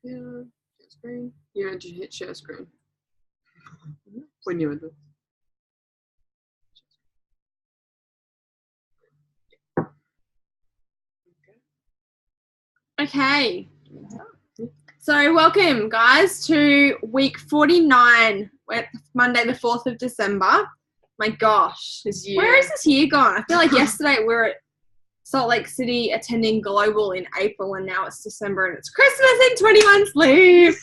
Yeah, share screen. You know, just hit share screen when you're in the. Okay. So welcome, guys, to week 49, Monday the 4th of December. My gosh. Where is this year gone? I feel like yesterday we were at Salt Lake City attending Global in April, and now it's December and it's Christmas in 20 months leave.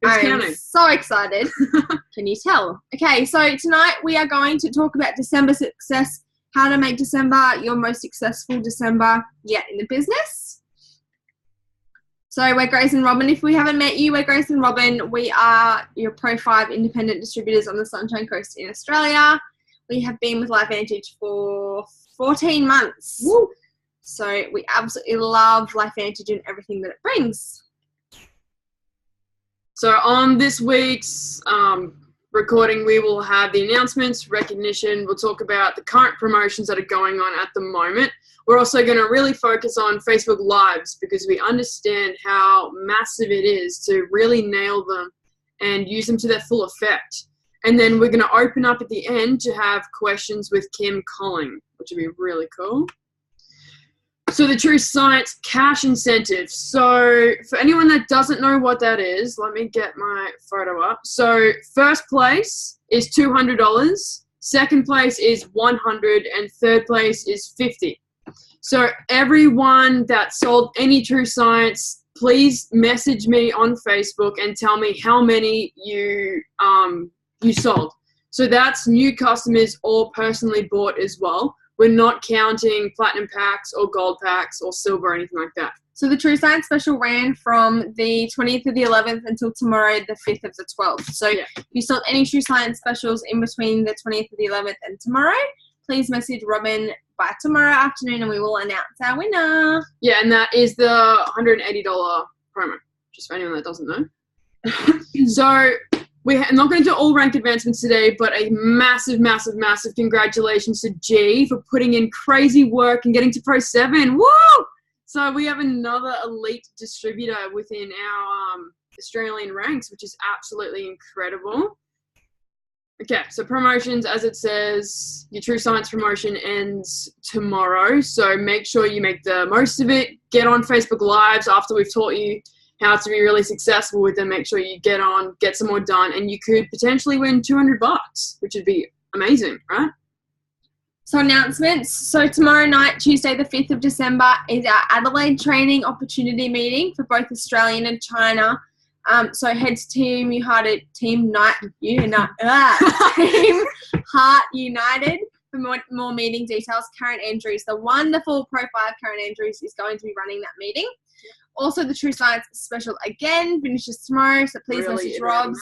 I'm so excited. Can you tell? Okay, so tonight we are going to talk about December success, how to make December your most successful December yet in the business. So we're Grace and Robin. If we haven't met you, we're Grace and Robin. We are your Pro 5 independent distributors on the Sunshine Coast in Australia. We have been with LifeVantage for 14 months. Woo! So we absolutely love LifeVantage and everything that it brings. So on this week's recording, we will have the announcements, recognition. We'll talk about the current promotions that are going on at the moment. We're also going to really focus on Facebook Lives because we understand how massive it is to really nail them and use them to their full effect. And then we're going to open up at the end to have questions with Kim Colling, which would be really cool. So the tru-science cash incentive. So for anyone that doesn't know what that is, let me get my photo up. So first place is $200, second place is $100, and third place is $50. So everyone that sold any tru-science, please message me on Facebook and tell me how many you sold. So that's new customers or personally bought as well. We're not counting platinum packs or gold packs or silver or anything like that. So the tru-science special ran from the 20th of the 11th until tomorrow, the 5th of the 12th. So if you sold any tru-science specials in between the 20th of the 11th and tomorrow, please message Robin by tomorrow afternoon and we will announce our winner. Yeah, and that is the $180 promo, just for anyone that doesn't know. So we're not going to do all rank advancements today, but a massive, massive, massive congratulations to G for putting in crazy work and getting to Pro 7. Woo! So we have another elite distributor within our Australian ranks, which is absolutely incredible. Okay, so promotions, as it says, your tru-science promotion ends tomorrow. So make sure you make the most of it. Get on Facebook Lives after we've taught you how to be really successful with them. Make sure you get on, get some more done, and you could potentially win $200, which would be amazing, right? So announcements. So tomorrow night, Tuesday the 5th of December, is our Adelaide training opportunity meeting for both Australian and China. So head to Team Heart United for more meeting details. Karen Andrews, the wonderful Pro 5 Karen Andrews, is going to be running that meeting. Also, the tru-science special again finishes tomorrow, so please message Robs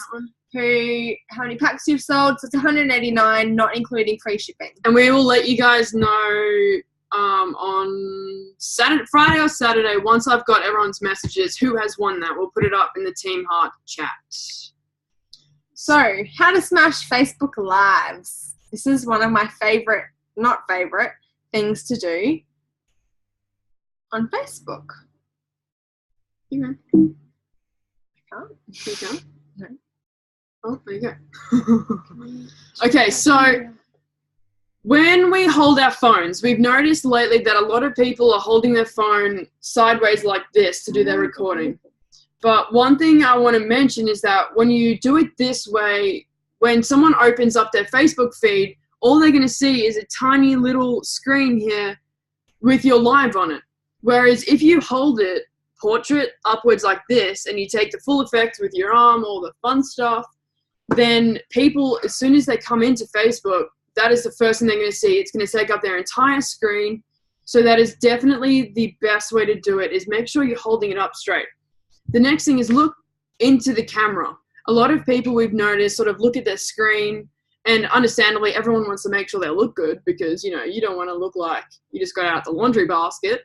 how many packs you've sold. So it's $189, not including free shipping. And we will let you guys know on Friday or Saturday, once I've got everyone's messages, who has won that. We'll put it up in the Team Heart chat. So, how to smash Facebook Lives. This is one of my not favorite things to do on Facebook. You can. I can't. You can't? No. Oh, there you go. Okay, so when we hold our phones, we've noticed lately that a lot of people are holding their phone sideways like this to do their recording. But one thing I want to mention is that when you do it this way, when someone opens up their Facebook feed, all they're going to see is a tiny little screen here with your live on it. Whereas if you hold it portrait upwards like this and you take the full effect with your arm, all the fun stuff, then people, as soon as they come into Facebook, that is the first thing they're going to see. It's going to take up their entire screen. So that is definitely the best way to do it, is make sure you're holding it up straight. The next thing is look into the camera. A lot of people we've noticed sort of look at their screen, and understandably everyone wants to make sure they look good because, you know, you don't want to look like you just got out the laundry basket,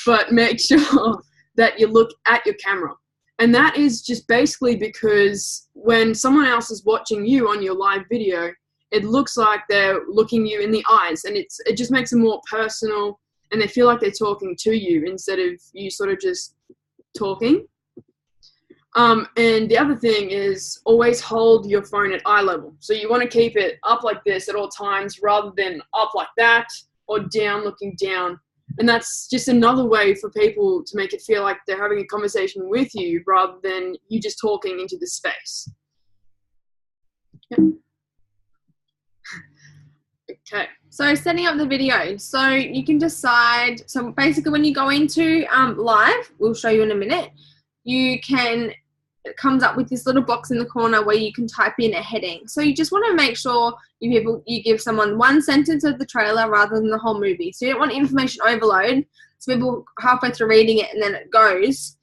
but make sure that you look at your camera. And that is just basically because when someone else is watching you on your live video, it looks like they're looking you in the eyes, and it just makes it more personal, and they feel like they're talking to you instead of you sort of just talking. And the other thing is always hold your phone at eye level. So you want to keep it up like this at all times rather than up like that or down looking down. And that's just another way for people to make it feel like they're having a conversation with you rather than you just talking into the space. Yep. Okay. So setting up the video. So you can decide, so basically when you go into live, we'll show you in a minute, it comes up with this little box in the corner where you can type in a heading. So you just want to make sure you give someone one sentence of the trailer rather than the whole movie. So you don't want information overload, so people halfway through reading it and then it goes.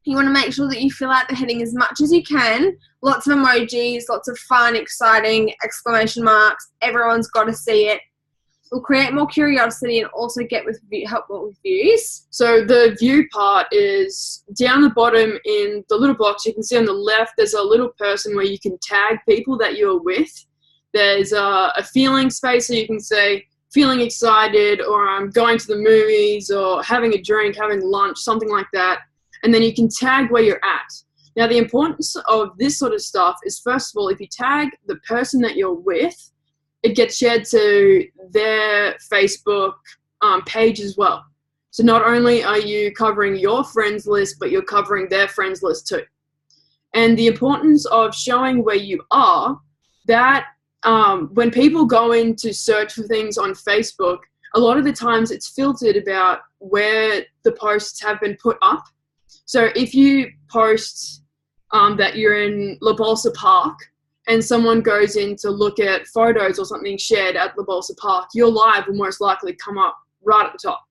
You want to make sure that you fill out the heading as much as you can. Lots of emojis, lots of fun, exciting, exclamation marks. Everyone's got to see it. Will create more curiosity and also help with views. So the view part is down the bottom in the little box. You can see on the left there's a little person where you can tag people that you're with. There's a feeling space, so you can say feeling excited, or I'm going to the movies, or having a drink, having lunch, something like that. And then you can tag where you're at. Now the importance of this sort of stuff is, first of all, if you tag the person that you're with, it gets shared to their Facebook page as well. So not only are you covering your friends list, but you're covering their friends list too. And the importance of showing where you are, that when people go in to search for things on Facebook, a lot of the times it's filtered about where the posts have been put up. So if you post that you're in La Bolsa Park, and someone goes in to look at photos or something shared at La Bolsa Park, your live will most likely come up right at the top.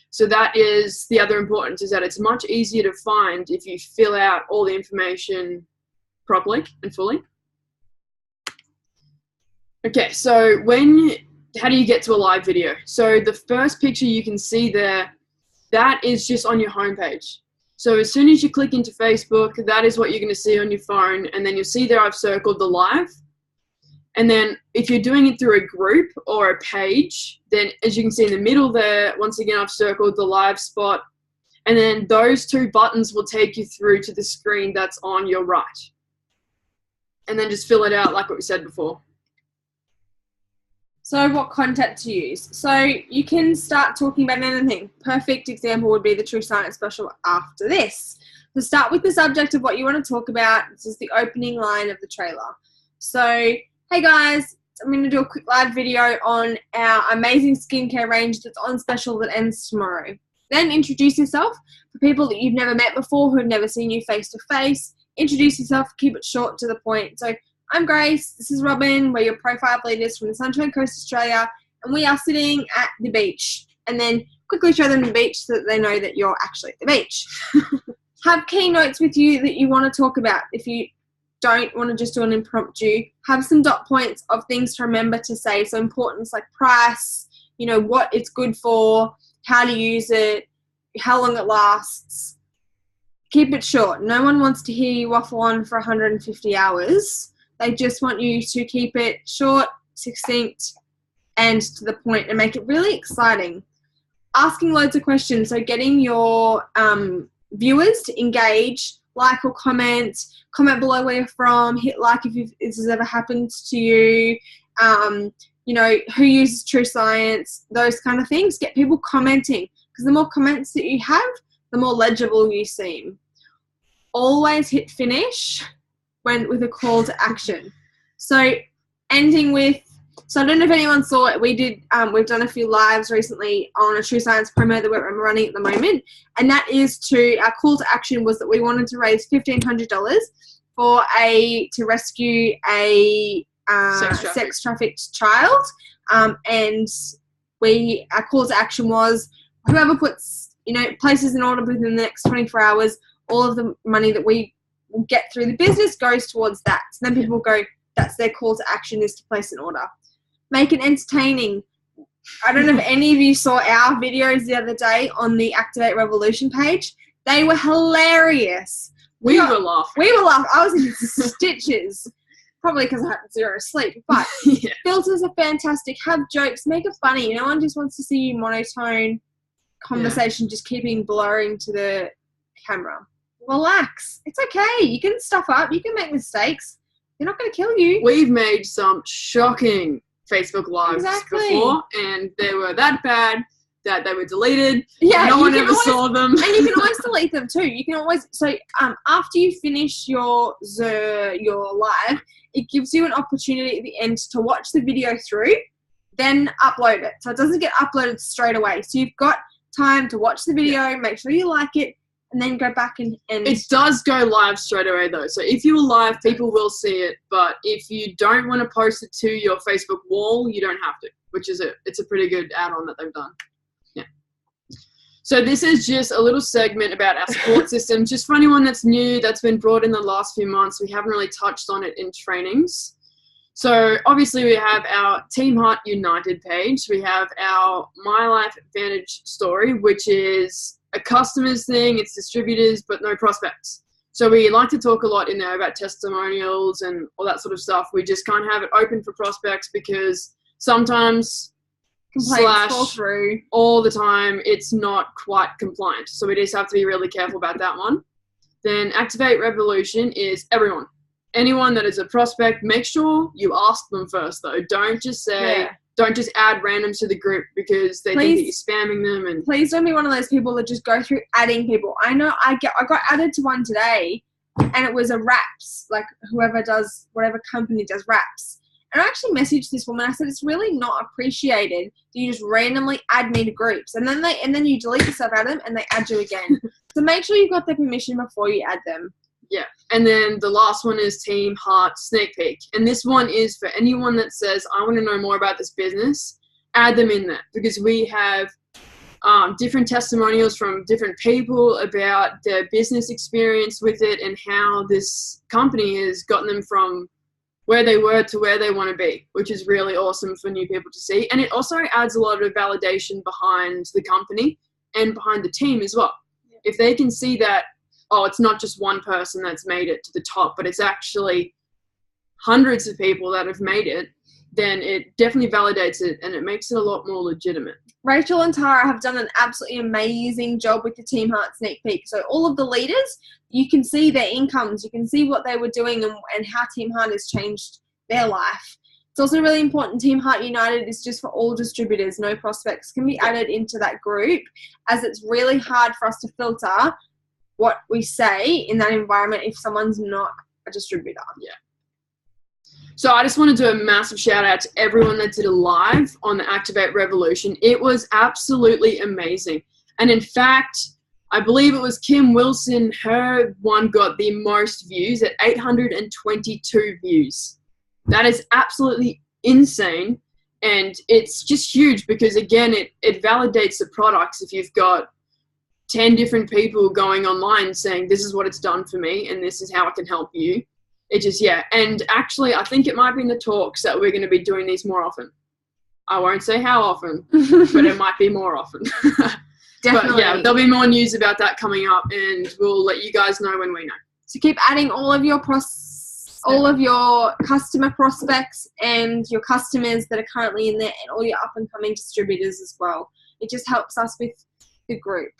So that is the other importance, is that it's much easier to find if you fill out all the information properly and fully. Okay, so how do you get to a live video? So the first picture you can see there, that is just on your homepage. So as soon as you click into Facebook, that is what you're going to see on your phone. And then you'll see there I've circled the live. And then if you're doing it through a group or a page, then as you can see in the middle there, once again, I've circled the live spot. And then those two buttons will take you through to the screen that's on your right. And then just fill it out like what we said before. So what content to use? So you can start talking about anything. Perfect example would be the True Science special after this. So start with the subject of what you want to talk about. This is the opening line of the trailer. So, hey guys, I'm going to do a quick live video on our amazing skincare range that's on special that ends tomorrow. Then introduce yourself for people that you've never met before, who have never seen you face to face. Introduce yourself, keep it short to the point. So, I'm Grace, this is Robin, we're your profile leaders from the Sunshine Coast, Australia, and we are sitting at the beach. And then quickly show them the beach so that they know that you're actually at the beach. Have keynotes with you that you want to talk about. If you don't want to just do an impromptu, have some dot points of things to remember to say. So importance like price, what it's good for, how to use it, how long it lasts. Keep it short. No one wants to hear you waffle on for 150 hours. They just want you to keep it short, succinct, and to the point, and make it really exciting. Asking loads of questions, so getting your viewers to engage, like or comment below where you're from, hit like if this has ever happened to you, who uses True Science, those kind of things. Get people commenting, because the more comments that you have, the more legible you seem. Always hit finish with a call to action. So ending with, so I don't know if anyone saw it, we've done a few lives recently on a True Science promo that we're running at the moment, and that is our call to action was that we wanted to raise $1,500 to rescue a sex trafficked child, and our call to action was whoever puts places in order within the next 24 hours, all of the money that we get through the business goes towards that. So then people go, that's their call to action, is to place an order. Make it entertaining. I don't know if any of you saw our videos the other day on the Activate Revolution page. They were hilarious. We were laughing. I was in stitches. Probably because I had zero sleep. But yeah. Filters are fantastic. Have jokes. Make it funny. No one just wants to see you monotone conversation, just keeping blurring to the camera. relax. It's okay. You can stuff up. You can make mistakes. They're not going to kill you. We've made some shocking Facebook Lives before, and they were that bad that they were deleted. Yeah, no one ever saw them. And you can always delete them too. You can always, so after you finish your live, it gives you an opportunity at the end to watch the video through, then upload it. So it doesn't get uploaded straight away. So you've got time to watch the video, make sure you like it, and then go back and it does go live straight away though. So if you were live, people will see it. But if you don't want to post it to your Facebook wall, you don't have to, which is it's a pretty good add-on that they've done. Yeah. So this is just a little segment about our support system. Just for anyone that's new, that's been brought in the last few months. We haven't really touched on it in trainings. So obviously we have our Team Heart United page. We have our My LifeVantage story, which is a customers thing. It's distributors, but no prospects. So we like to talk a lot in there about testimonials and all that sort of stuff. We just can't have it open for prospects because sometimes complaints fall through. All the time, it's not quite compliant. So we just have to be really careful about that one. Then Activate Revolution is everyone. Anyone that is a prospect, make sure you ask them first though. Don't just say, don't just add randoms to the group because they think that you're spamming them. And please don't be one of those people that just go through adding people. I know I got added to one today and it was a wraps, like whatever company does wraps. And I actually messaged this woman. I said, it's really not appreciated that you just randomly add me to groups. And then you delete yourself out of them and they add you again. So make sure you've got their permission before you add them. Yeah, and then the last one is Team Heart Sneak Peek. And this one is for anyone that says, I want to know more about this business, add them in there. Because we have different testimonials from different people about their business experience with it and how this company has gotten them from where they were to where they want to be, which is really awesome for new people to see. And it also adds a lot of validation behind the company and behind the team as well. If they can see that, oh, it's not just one person that's made it to the top, but it's actually hundreds of people that have made it, then it definitely validates it and it makes it a lot more legitimate. Rachel and Tara have done an absolutely amazing job with the Team Heart Sneak Peek. So all of the leaders, you can see their incomes, you can see what they were doing and how Team Heart has changed their life. It's also really important. Team Heart United is just for all distributors. No prospects can be added into that group, as it's really hard for us to filter what we say in that environment if someone's not a distributor. Yeah. So I just want to do a massive shout out to everyone that did a live on the Activate Revolution. It was absolutely amazing. And in fact, I believe it was Kim Wilson, her one got the most views at 822 views. That is absolutely insane. And it's just huge because, again, it validates the products. If you've got 10 different people going online saying, this is what it's done for me and this is how it can help you. It just, yeah. And actually, I think it might be in the talks that we're going to be doing these more often. I won't say how often, but it might be more often. Definitely. But yeah, there'll be more news about that coming up and we'll let you guys know when we know. So keep adding all of your customer prospects and your customers that are currently in there and all your up and coming distributors as well. It just helps us with the group.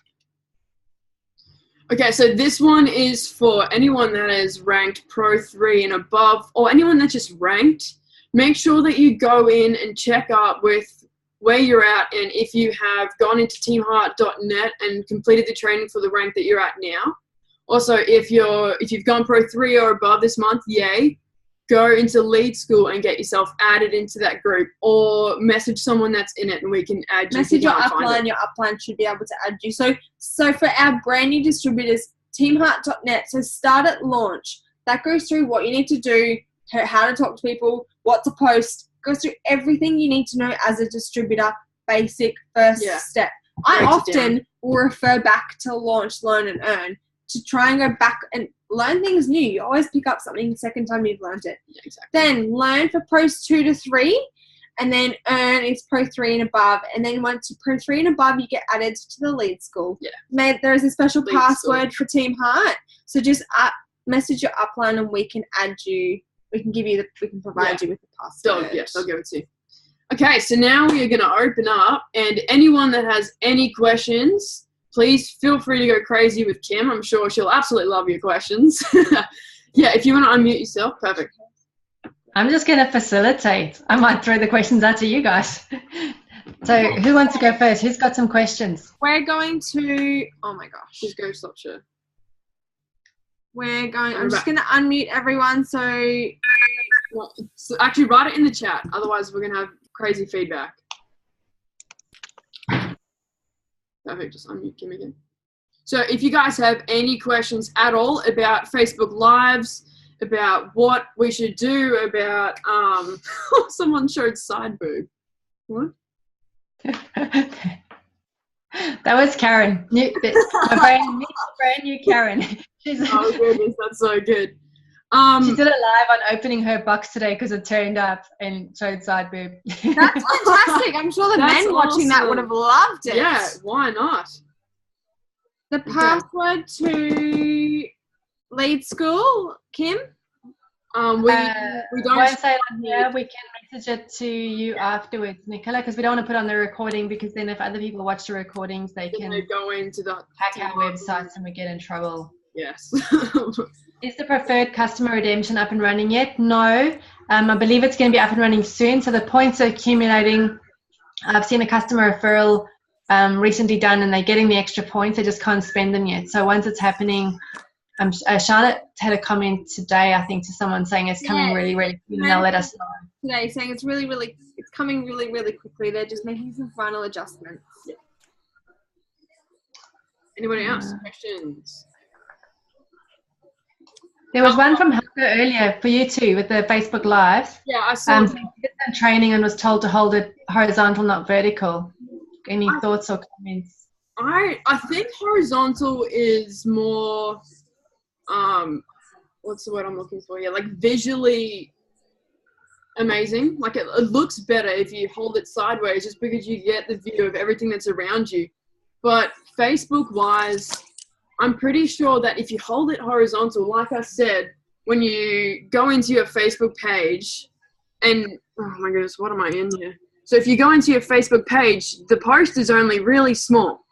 Okay, so this one is for anyone that is ranked Pro 3 and above, or anyone that's just ranked. Make sure that you go in and check up with where you're at, and if you have gone into teamheart.net and completed the training for the rank that you're at now. Also, if you've gone Pro 3 or above this month, yay. Go into Lead School and get yourself added into that group, or message someone that's in it and we can add you. Message your upline should be able to add you. So for our brand new distributors, teamheart.net, so start at launch. That goes through what you need to do, how to talk to people, what to post, goes through everything you need to know as a distributor, basic first step. I often will refer back to Launch, Learn and Earn to try and go back and learn things new. You always pick up something the second time you've learned it. Yeah, exactly. Then learn for Pros 2 to 3, and then Earn is Pro 3 and above. And then once you're Pro 3 and above, you get added to the Lead School. Yeah. There is a special password for Team Heart. So just message your upline and we can add you. We can provide you with the password. They'll give it to you. Okay, so now we are going to open up, and anyone that has any questions, please feel free to go crazy with Kim. I'm sure she'll absolutely love your questions. Yeah, if you want to unmute yourself, perfect. I'm just going to facilitate. I might throw the questions out to you guys. So who wants to go first? Who's got some questions? We're going to, oh my gosh. Just go stop share. I'm just going to unmute everyone. So actually write it in the chat. Otherwise we're going to have crazy feedback. Perfect, just unmute Kim again. So if you guys have any questions at all about Facebook Lives, about what we should do, about someone showed side boob. What? That was Karen. My brand new Karen. Oh goodness, that's so good. She did it live on opening her box today because it turned up and showed side boob. That's fantastic. I'm sure the men watching that would have loved it. Yeah, why not? The password to lead school, Kim? We don't won't say it on here. We can message it to you afterwards, Nicola, because we don't want to put on the recording, because then if other people watch the recordings, they can go into the hack our websites and we get in trouble. Yes. Is the preferred customer redemption up and running yet? No. I believe it's going to be up and running soon. So the points are accumulating. I've seen a customer referral recently done, and they're getting the extra points. They just can't spend them yet. So once it's happening, Charlotte had a comment today, I think, to someone saying it's coming really, really quickly, and they'll let us know. Today saying it's coming really, really quickly. They're just making some final adjustments. Yeah. Anybody else? Questions? There was one from Helga earlier for you too with the Facebook Lives. Yeah, I saw. She did some training and was told to hold it horizontal, not vertical. Any thoughts or comments? I think horizontal is more, what's the word I'm looking for? Yeah, like visually amazing. Like it looks better if you hold it sideways, just because you get the view of everything that's around you. But Facebook wise, I'm pretty sure that if you hold it horizontal, like I said, when you go into your Facebook page and, oh my goodness, what am I in here? So if you go into your Facebook page, the post is only really small.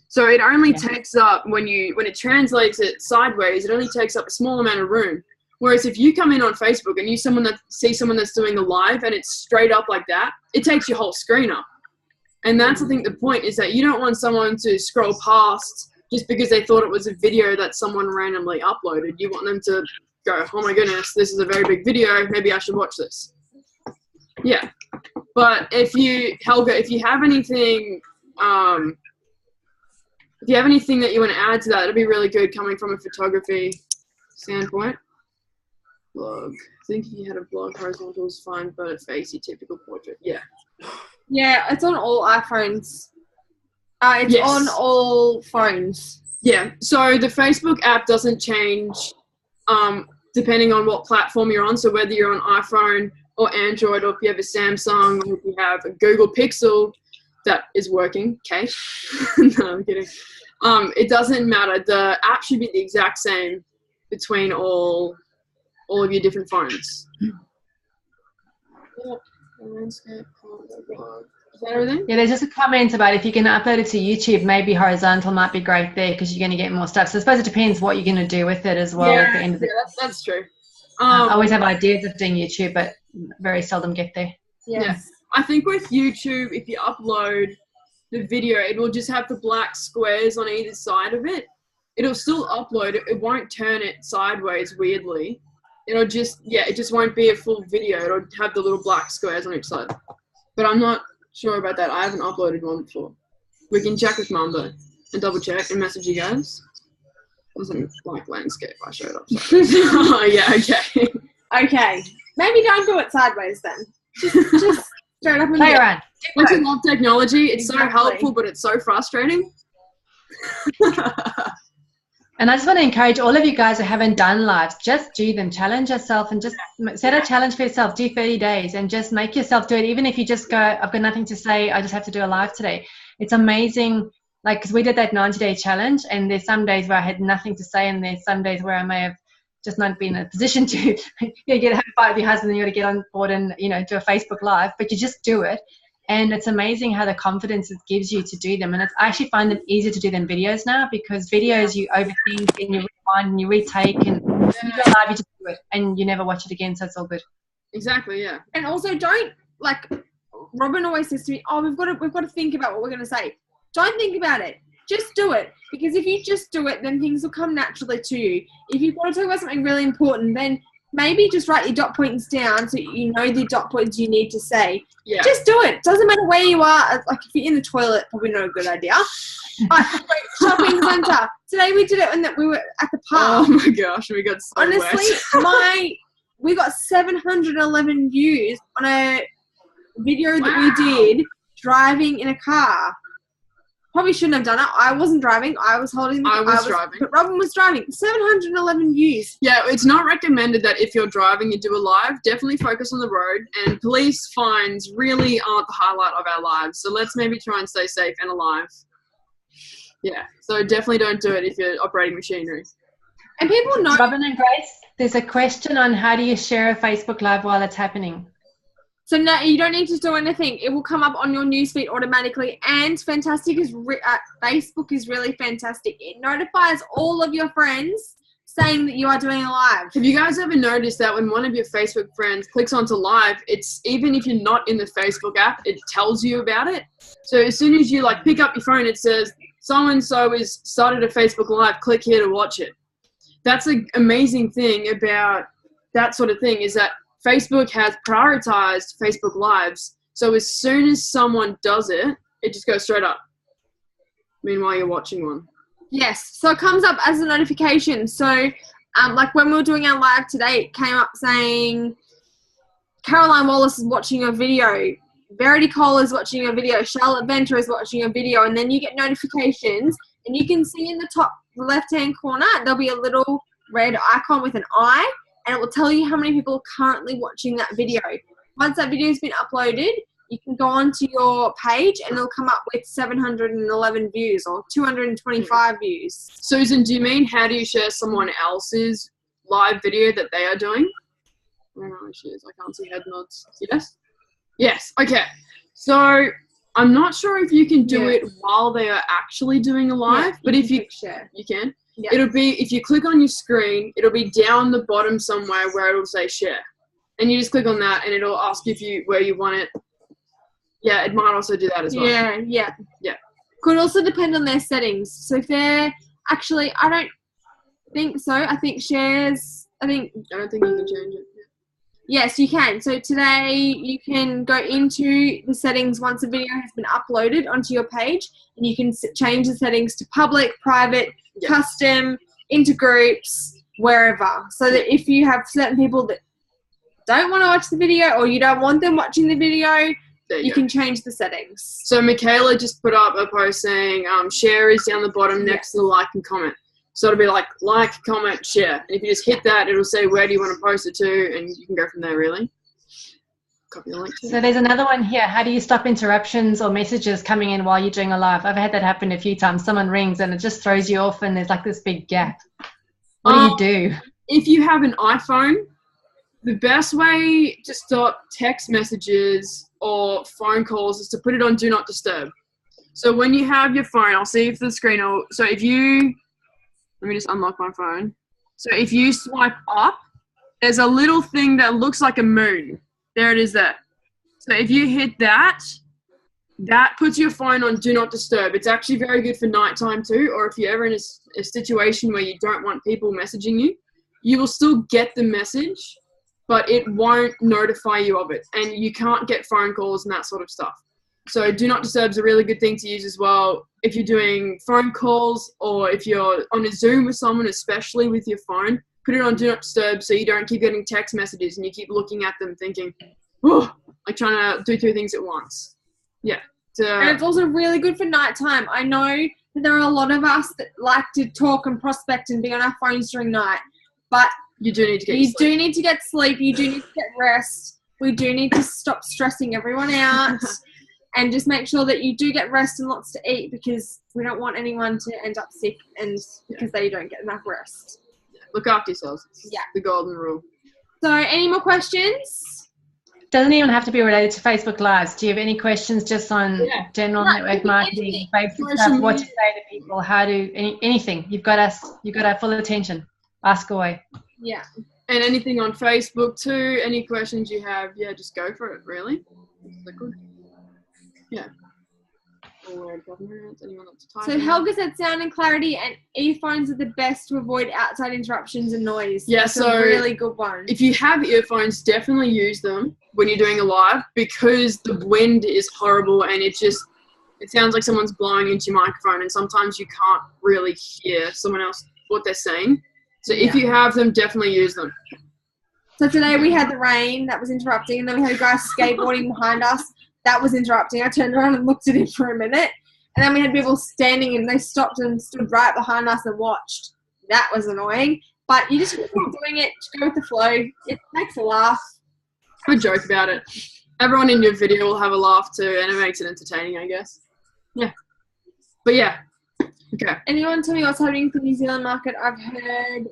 So it only takes up, when it translates it sideways, it only takes up a small amount of room. Whereas if you come in on Facebook and you see someone that's doing the live and it's straight up like that, it takes your whole screen up. And that's, I think, the point, is that you don't want someone to scroll past just because they thought it was a video that someone randomly uploaded. You want them to go, oh my goodness, this is a very big video, maybe I should watch this. Yeah. But Helga, if you have anything, that you want to add to that, it'd be really good coming from a photography standpoint. Blog. I think if you had a blog, horizontal is fine, but a facey typical portrait. Yeah. Yeah, it's on all iPhones. It's on all phones. Yeah. So the Facebook app doesn't change depending on what platform you're on. So whether you're on iPhone or Android, or if you have a Samsung, or if you have a Google Pixel that is working, okay? No, I'm kidding. It doesn't matter. The app should be the exact same between all of your different phones. Is that everything? Yeah, there's just a comment about if you can upload it to YouTube, maybe horizontal might be great there, because you're going to get more stuff. So I suppose it depends what you're going to do with it as well at the end of the day. That's true. I always have ideas of doing YouTube, but very seldom get there. Yes. Yeah. I think with YouTube, if you upload the video, it will just have the black squares on either side of it. It'll still upload it. It won't turn it sideways weirdly. It'll just, it just won't be a full video. It'll have the little black squares on each side. But I'm not sure about that. I haven't uploaded one before. We can check with Mum though and double check and message you guys. It wasn't like landscape I showed up. Oh, yeah, okay. Okay. Maybe don't do it sideways then. Just straight up and play around. Don't you love technology? It's so helpful, but it's so frustrating. And I just want to encourage all of you guys who haven't done lives, just do them. Challenge yourself and just set a challenge for yourself. Do 30 days and just make yourself do it. Even if you just go, I've got nothing to say, I just have to do a live today. It's amazing. Like, because we did that 90-day challenge, and there's some days where I had nothing to say, and there's some days where I may have just not been in a position to get a fight with your husband, and you got to get on board and do a Facebook Live, but you just do it. And it's amazing how the confidence it gives you to do them. And I actually find them easier to do than videos now, because videos you overthink and you rewind and you retake, and you go live, you just do it and you never watch it again, so it's all good. Exactly, yeah. And also don't, like, Robin always says to me, oh, we've got to think about what we're going to say. Don't think about it. Just do it. Because if you just do it, then things will come naturally to you. If you want to talk about something really important, then maybe just write your dot points down so you know the dot points you need to say. Yeah. Just do it. Doesn't matter where you are. Like, if you're in the toilet, probably not a good idea. Shopping centre. Today we did it when we were at the park. Oh my gosh, we got so honestly, wet. we got 711 views on a video that we did driving in a car. Probably shouldn't have done it. I wasn't driving. I was holding the car. I was driving. But Robin was driving. 711 views. Yeah, it's not recommended that if you're driving, you do a live. Definitely focus on the road. And police fines really aren't the highlight of our lives. So let's maybe try and stay safe and alive. Yeah, so definitely don't do it if you're operating machinery. And people know. Robin and Grace, there's a question on how do you share a Facebook Live while it's happening? So no, you don't need to do anything. It will come up on your newsfeed automatically. And Facebook is really fantastic. It notifies all of your friends saying that you are doing a live. Have you guys ever noticed that when one of your Facebook friends clicks onto live, it's even if you're not in the Facebook app, it tells you about it? So as soon as you like pick up your phone, it says, so-and-so is started a Facebook Live, click here to watch it. That's an amazing thing about that sort of thing, is that Facebook has prioritized Facebook Lives. So as soon as someone does it, it just goes straight up. Meanwhile, you're watching one. Yes. So it comes up as a notification. So like when we were doing our live today, it came up saying Caroline Wallace is watching your video. Verity Cole is watching your video. Charlotte Venter is watching your video. And then you get notifications, and you can see in the top left-hand corner, there'll be a little red icon with an eye, and it will tell you how many people are currently watching that video. Once that video has been uploaded, you can go onto your page and it'll come up with 711 views or 225 views. Susan, do you mean how do you share someone else's live video that they are doing? I don't know where she is. I can't see head nods. Yes? Yes. Okay. So I'm not sure if you can do it while they are actually doing a live, but if you share, you can. Yeah. It'll be, if you click on your screen, it'll be down the bottom somewhere where it'll say share. And you just click on that and it'll ask you where you want it. Yeah, it might also do that as well. Yeah. Yeah. Could also depend on their settings. So if they're actually, I don't think so. I think shares, I don't think you can change it. Yes, you can. So today you can go into the settings once a video has been uploaded onto your page, and you can change the settings to public, private, custom, into groups, wherever. So that if you have certain people that don't want to watch the video or you don't want them watching the video, you can change the settings. So Michaela just put up a post saying share is down the bottom next to the like and comment. So it'll be like, comment, share. And if you just hit that, it'll say where do you want to post it to, and you can go from there, really. Copy the link. So there's another one here. How do you stop interruptions or messages coming in while you're doing a live? I've had that happen a few times. Someone rings and it just throws you off and there's like this big gap. What do you do? If you have an iPhone, the best way to stop text messages or phone calls is to put it on Do Not Disturb. So when you have your phone, I'll see if the screen will, so if you, let me just unlock my phone. So if you swipe up, there's a little thing that looks like a moon. There it is there. So if you hit that, that puts your phone on Do Not Disturb. It's actually very good for nighttime too, or if you're ever in a situation where you don't want people messaging you, you will still get the message, but it won't notify you of it. And you can't get phone calls and that sort of stuff. So Do Not Disturb is a really good thing to use as well if you're doing phone calls or if you're on a Zoom with someone, especially with your phone. Put it on Do Not Disturb so you don't keep getting text messages and you keep looking at them thinking, oh, like trying to do two things at once. Yeah. And it's also really good for nighttime. I know that there are a lot of us that like to talk and prospect and be on our phones during night, but you do need to get sleep. You do need to get sleep. You do need to get rest. We do need to stop stressing everyone out. And just make sure that you do get rest and lots to eat, because we don't want anyone to end up sick and because they don't get enough rest. Look after yourselves. Yeah. The golden rule. So any more questions? doesn't even have to be related to Facebook Lives. Do you have any questions just on general network marketing, basic stuff, what to say to people, how to anything? You've got our full attention. Ask away. Yeah. And anything on Facebook too. Any questions you have, just go for it. Really. Yeah. So Helga said sound and clarity and earphones are the best to avoid outside interruptions and noise. Yeah, That's so a really good one. If you have earphones, definitely use them when you're doing a live, because the wind is horrible and it sounds like someone's blowing into your microphone, and sometimes you can't really hear someone else what they're saying. So if you have them, definitely use them. So today we had the rain that was interrupting, and then we had a guy skateboarding behind us. That was interrupting. I turned around and looked at him for a minute. And then we had people standing and they stopped and stood right behind us and watched. That was annoying. But you just keep doing it. Just go with the flow. It makes a laugh. Have a joke about it. Everyone in your video will have a laugh too, and it makes it entertaining, I guess. Yeah. But yeah. Okay. Anyone tell me what's happening with the New Zealand market? I've heard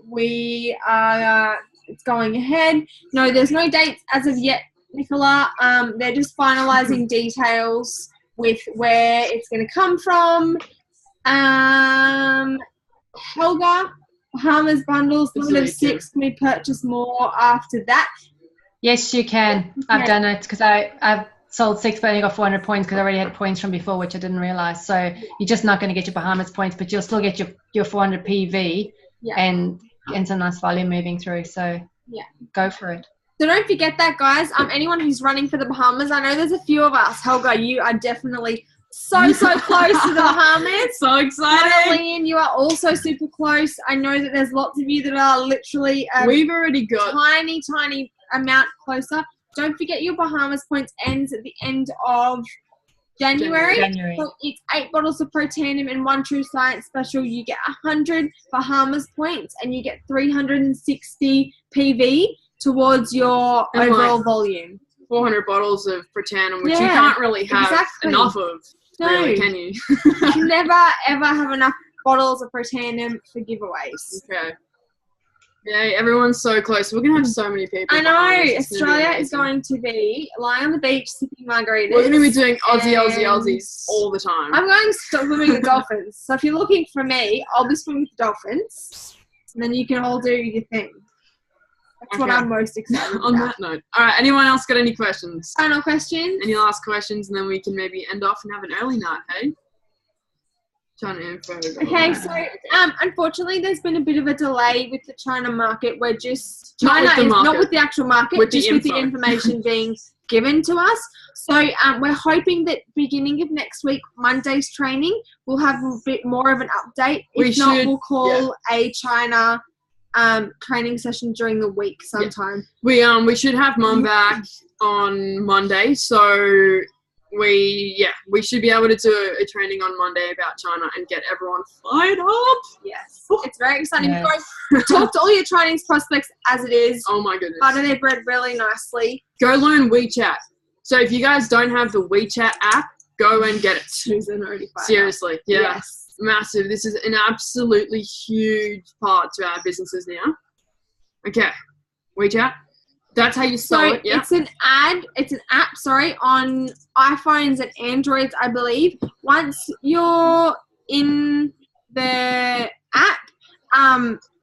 it's going ahead. No, there's no dates as of yet, Nicola. They're just finalising details with where it's going to come from. Helga, Bahamas bundles, limit of 6. Can we purchase more after that? Yes, you can. I've done it because I've sold 6 but only got 400 points because I already had points from before, which I didn't realise. So you're just not going to get your Bahamas points, but you'll still get your 400 PV and some nice volume moving through. So go for it. So don't forget that, guys. Anyone who's running for the Bahamas, I know there's a few of us. Helga, you are definitely so close to the Bahamas. So excited. Leanne, you are also super close. I know that there's lots of you that are literally we've already got tiny amount closer. Don't forget your Bahamas points ends at the end of January. So it's 8 bottles of Protandim and 1 tru-science special. You get 100 Bahamas points and you get 360 PV towards your overall volume. 400 bottles of Protandim, which you can't really have enough of. No. Really, can you? You can never, ever have enough bottles of Protandim for giveaways. Okay. Yeah, everyone's so close. We're going to have so many people. I know. Australia is going to be lying on the beach sipping margaritas. We're going to be doing Aussies all the time. I'm going to stop swimming with dolphins. So if you're looking for me, I'll be swimming with dolphins. And then you can all do your thing. That's what I'm most excited about. On that note. All right, anyone else got any questions? Final questions? Any last questions, and then we can maybe end off and have an early night, hey? China info. Okay, so unfortunately there's been a bit of a delay with the China market. We're just not with the actual market, just with the information being given to us. So we're hoping that beginning of next week, Monday's training, we'll have a bit more of an update. We'll call a China training session during the week sometime. We should have Mum back on Monday, so we should be able to do a training on Monday about China and get everyone fired up. Yes, it's very exciting. Go talk to all your Chinese prospects as it is. Oh my goodness, butter their bread really nicely. Go learn WeChat. So if you guys don't have the WeChat app, go and get it. Susan already fired Seriously, up. Yes. Massive. This is an absolutely huge part to our businesses now. Okay, WeChat. That's how you spell it. Yeah. It's an app. On iPhones and Androids, I believe. Once you're in the app,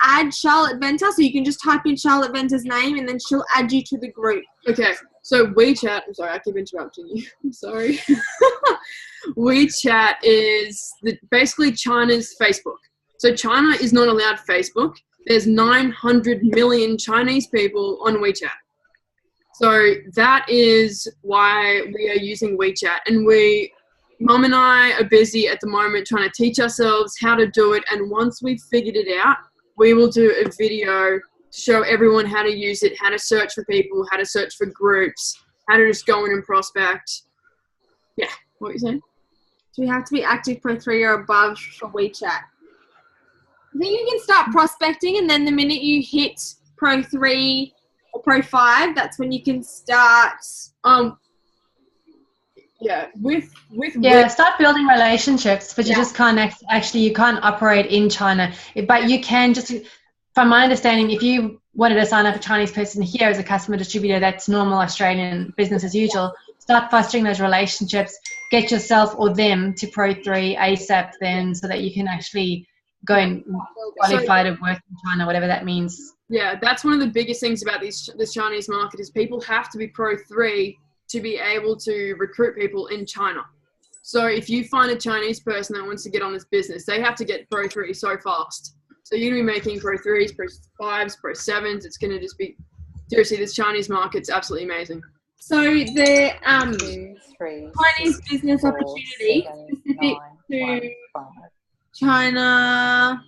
add Charlotte Venter, so you can just type in Charlotte Venter's name, and then she'll add you to the group. Okay. So WeChat. I'm sorry, I keep interrupting you. I'm sorry. WeChat is basically China's Facebook. So China is not allowed Facebook. There's 900 million Chinese people on WeChat. So that is why we are using WeChat. And Mum and I are busy at the moment trying to teach ourselves how to do it. And once we've figured it out, we will do a video to show everyone how to use it, how to search for people, how to search for groups, how to just go in and prospect. Yeah, what are you saying? Do we have to be active Pro 3 or above for WeChat? I think you can start prospecting, and then the minute you hit Pro 3 or Pro 5, that's when you can start. Start building relationships, but you just can't you can't operate in China. But you can just, from my understanding, if you wanted to sign up a Chinese person here as a customer distributor, that's normal Australian business as usual. Start fostering those relationships. Get yourself or them to Pro 3 ASAP then, so that you can actually go and qualify to work in China, whatever that means. Yeah, that's one of the biggest things about this Chinese market is people have to be Pro 3 to be able to recruit people in China. So if you find a Chinese person that wants to get on this business, they have to get Pro 3 so fast. So you're going to be making Pro 3s, Pro 5s, Pro 7s. It's going to just be, seriously, this Chinese market's absolutely amazing. So the Chinese business opportunity specific to China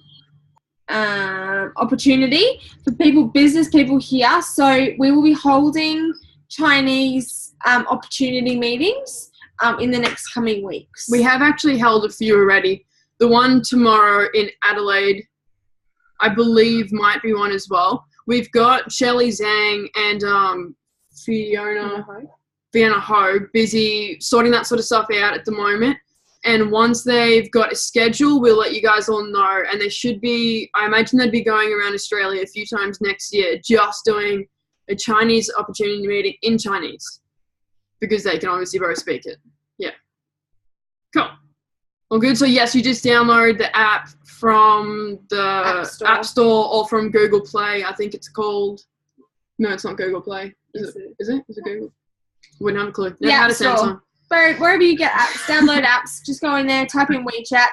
opportunity for business people here. So we will be holding Chinese opportunity meetings in the next coming weeks. We have actually held a few already. The one tomorrow in Adelaide, I believe, might be one as well. We've got Shelley Zhang and Fiona Ho busy sorting that sort of stuff out at the moment. And once they've got a schedule, we'll let you guys all know. And they should be, I imagine they'd be going around Australia a few times next year, just doing a Chinese opportunity meeting in Chinese, because they can obviously both speak it. Yeah. Cool. Well, good. So yes, you just download the app from the App Store or from Google Play. I think it's called. No, it's not Google Play. Is it? Is it Google? Wouldn't have a clue. Never had a Samsung. But wherever you get apps, download apps. Just go in there, type in WeChat.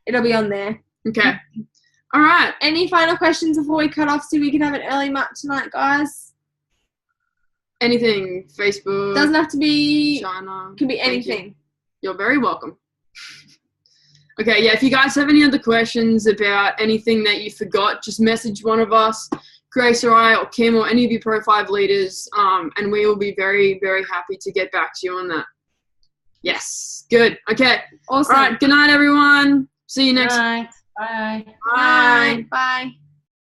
It'll be on there. Okay. All right. Any final questions before we cut off so we can have an early mark tonight, guys? Anything. Facebook. Doesn't have to be China. Can be anything. You're very welcome. Okay, yeah, if you guys have any other questions about anything that you forgot, just message one of us, Grace or I or Kim or any of your Pro 5 leaders, and we will be very, very happy to get back to you on that. Yes, good. Okay. Awesome. All right, good night, everyone. See you next Bye. Bye. Bye. Bye.